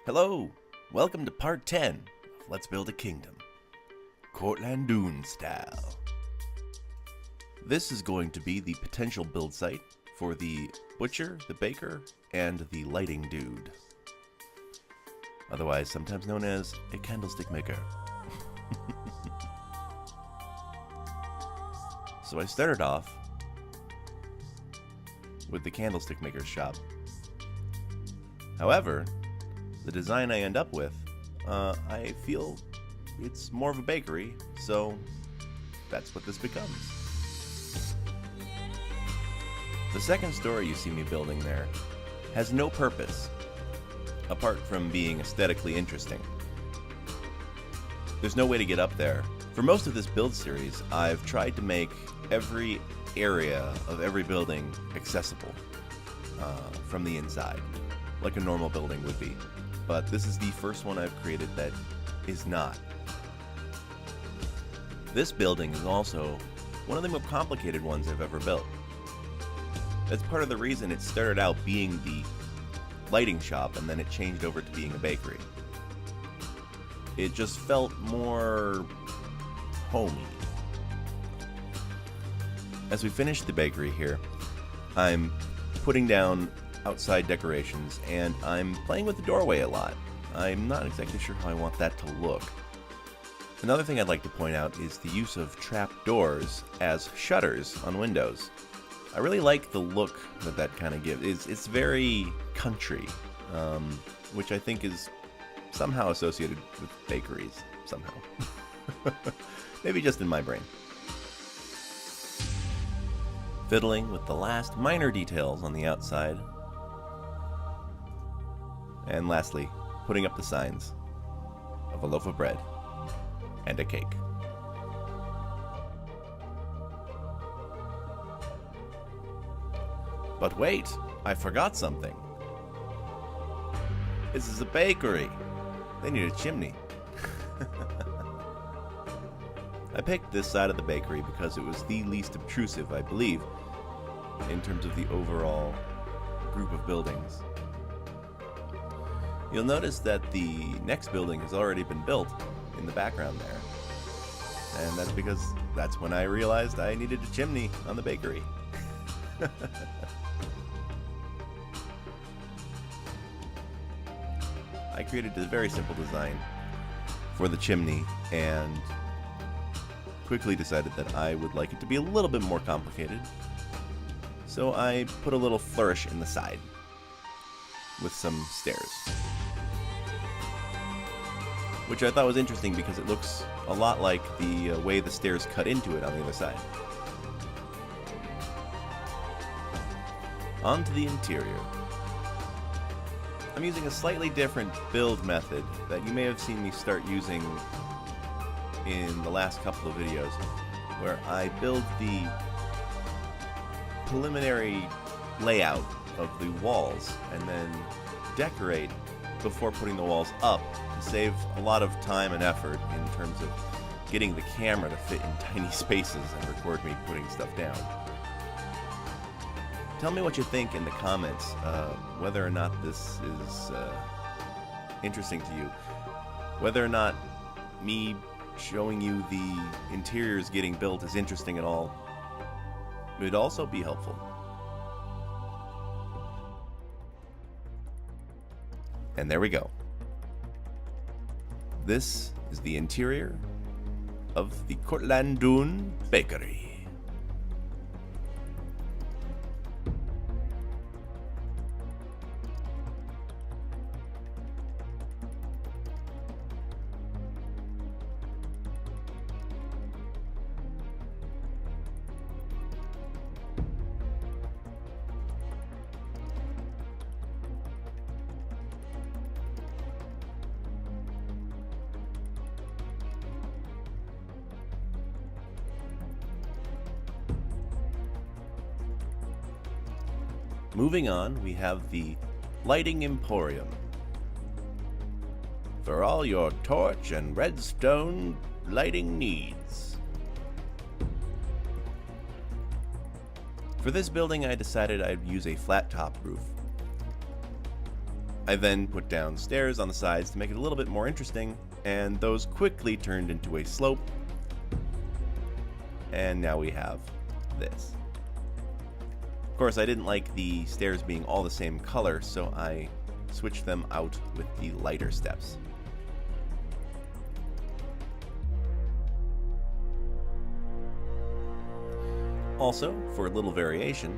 Hello, welcome to part 10 of Let's Build a Kingdom, Cortlandune style. This is going to be the potential build site for the butcher, the baker, and the lighting dude. Otherwise sometimes known as a candlestick maker. So I started off with the candlestick maker's shop. However, the design I end up with, I feel it's more of a bakery, so that's what this becomes. The second story you see me building there has no purpose, apart from being aesthetically interesting. There's no way to get up there. For most of this build series, I've tried to make every area of every building accessible from the inside, like a normal building would be. But this is the first one I've created that is not. This building is also one of the more complicated ones I've ever built. That's part of the reason it started out being the lighting shop and then it changed over to being a bakery. It just felt more homey. As we finish the bakery here, I'm putting down outside decorations, and I'm playing with the doorway a lot. I'm not exactly sure how I want that to look. Another thing I'd like to point out is the use of trap doors as shutters on windows. I really like the look that kind of gives. It's very country, which I think is somehow associated with bakeries, somehow. Maybe just in my brain. Fiddling with the last minor details on the outside. And lastly, putting up the signs of a loaf of bread and a cake. But wait, I forgot something. This is a bakery. They need a chimney. I picked this side of the bakery because it was the least obtrusive, I believe, in terms of the overall group of buildings. You'll notice that the next building has already been built in the background there. And that's because that's when I realized I needed a chimney on the bakery. I created a very simple design for the chimney and quickly decided that I would like it to be a little bit more complicated. So I put a little flourish in the side with some stairs, which I thought was interesting because it looks a lot like the way the stairs cut into it on the other side. On to the interior. I'm using a slightly different build method that you may have seen me start using in the last couple of videos, where I build the preliminary layout of the walls and then decorate before putting the walls up to save a lot of time and effort in terms of getting the camera to fit in tiny spaces and record me putting stuff down. Tell me what you think in the comments, whether or not this is interesting to you, whether or not me showing you the interiors getting built is interesting at all. It would also be helpful. And there we go. This is the interior of the Cortlandune Bakery. Moving on, we have the Lighting Emporium. For all your torch and redstone lighting needs. For this building, I decided I'd use a flat top roof. I then put down stairs on the sides to make it a little bit more interesting, and those quickly turned into a slope. And now we have this. Of course, I didn't like the stairs being all the same color, so I switched them out with the lighter steps. Also, for a little variation,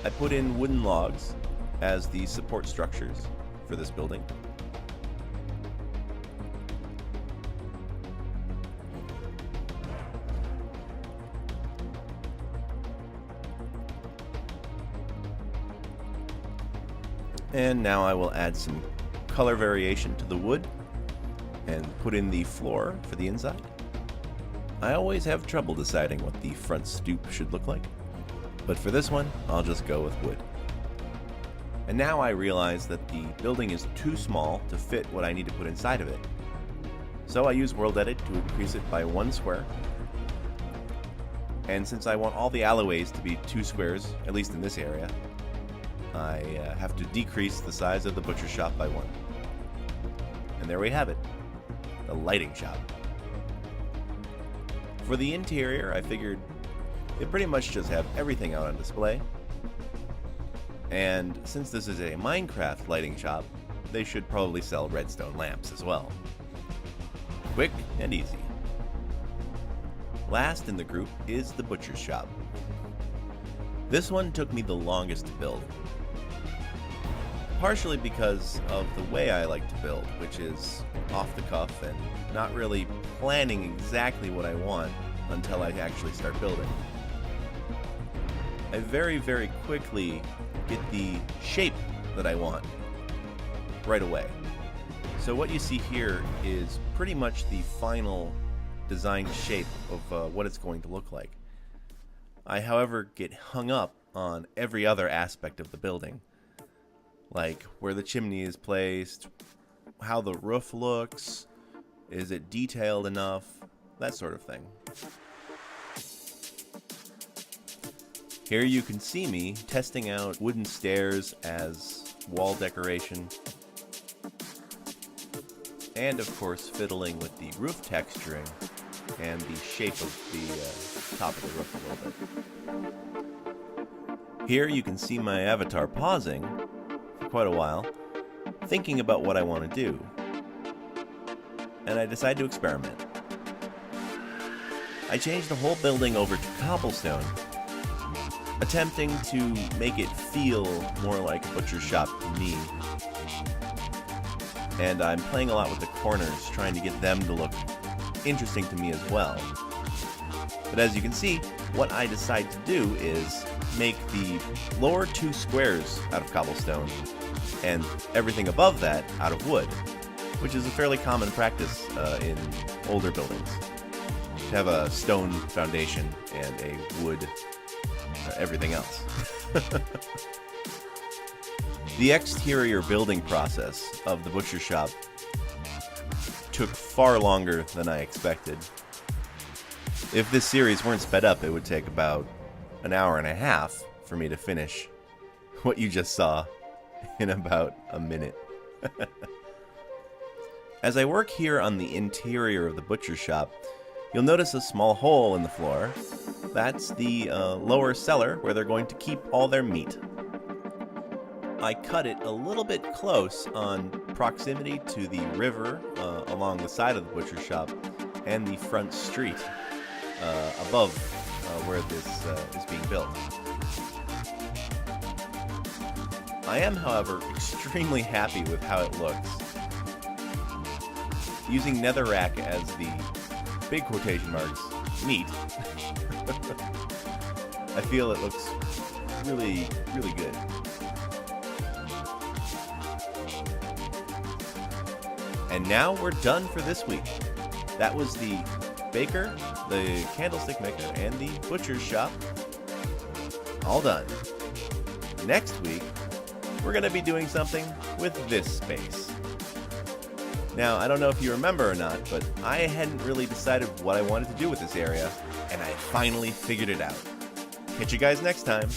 I put in wooden logs as the support structures for this building. And now I will add some color variation to the wood and put in the floor for the inside. I always have trouble deciding what the front stoop should look like, but for this one, I'll just go with wood. And now I realize that the building is too small to fit what I need to put inside of it. So I use World Edit to increase it by 1 square. And since I want all the alleyways to be 2 squares, at least in this area, I have to decrease the size of the butcher shop by 1. And there we have it, the lighting shop. For the interior, I figured they pretty much just have everything out on display. And since this is a Minecraft lighting shop, they should probably sell redstone lamps as well. Quick and easy. Last in the group is the butcher's shop. This one took me the longest to build. Partially because of the way I like to build, which is off the cuff and not really planning exactly what I want until I actually start building. I very, very quickly get the shape that I want right away. So what you see here is pretty much the final design shape of what it's going to look like. I, however, get hung up on every other aspect of the building, like where the chimney is placed, how the roof looks, is it detailed enough, that sort of thing. Here you can see me testing out wooden stairs as wall decoration, and of course fiddling with the roof texturing and the shape of the top of the roof a little bit. Here you can see my avatar pausing for quite a while, thinking about what I want to do, and I decide to experiment. I changed the whole building over to cobblestone, attempting to make it feel more like a butcher shop to me. And I'm playing a lot with the corners, trying to get them to look interesting to me as well. But as you can see, what I decide to do is make the lower 2 squares out of cobblestone and everything above that out of wood, which is a fairly common practice in older buildings, to have a stone foundation and a wood everything else. The exterior building process of the butcher shop took far longer than I expected. If this series weren't sped up, it would take about an hour and a half for me to finish what you just saw in about a minute. As I work here on the interior of the butcher shop, you'll notice a small hole in the floor. That's the lower cellar where they're going to keep all their meat. I cut it a little bit close on proximity to the river along the side of the butcher shop and the front street above where this is being built. I am, however, extremely happy with how it looks. Using netherrack as the big quotation marks meat, I feel it looks really, really good. And now we're done for this week. That was the baker, the candlestick maker, and the butcher's shop. All done. Next week, we're going to be doing something with this space. Now, I don't know if you remember or not, but I hadn't really decided what I wanted to do with this area, and I finally figured it out. Catch you guys next time.